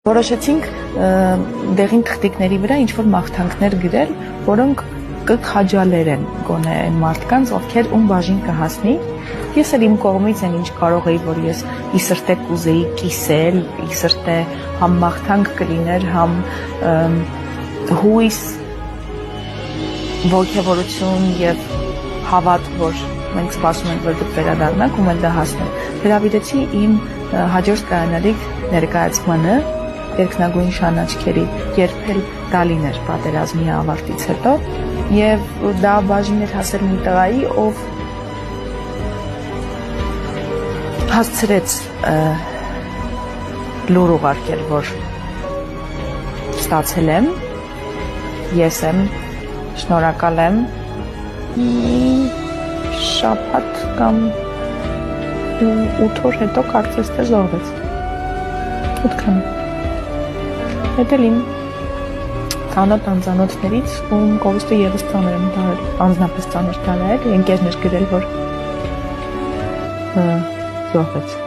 Որոշեցինք դեղին թղթիկների վրա ինչ-որ մաղթանքներ գրել, որոնք կքաջալերեն գոնե այն մարդկանց, ովքեր ում բաժին կհասնի։ Ես էլ իմ կողմից այն ինչ կարող էի, որ ես ի սրտե կուզեի կիսել, ի սրտե համ մաղթանք կլիներ, համ հույս, ոգևորություն եւ հավատ, որ մենք սպասում ենք, որ դուք վերադառնաք, ում էլ դա հասնենք։ Հրավիրեցի իմ հաջորդ կայանալիք ներկայացմանը երկնագույն շանաչքերի, երբ էլ Դալին էր պատերազմի ավարտից հետո, եւ դա բաժին էր հասել մի տղայի, ով հասցրեց լուր ուղարկել, որ ստացել եմ, ես եմ, շնորհակալ եմ, շաբաթ կամ 8 օր հետո կարծես թե զոհվեց։ 8 քանի։ Հետ էլ իմ ծանոթ անծանոթներից, ում կովիստը եւս ծանր եմ դարել, անձնապես ծանր դարել, ընկերներ գրել, որ զոհվեց։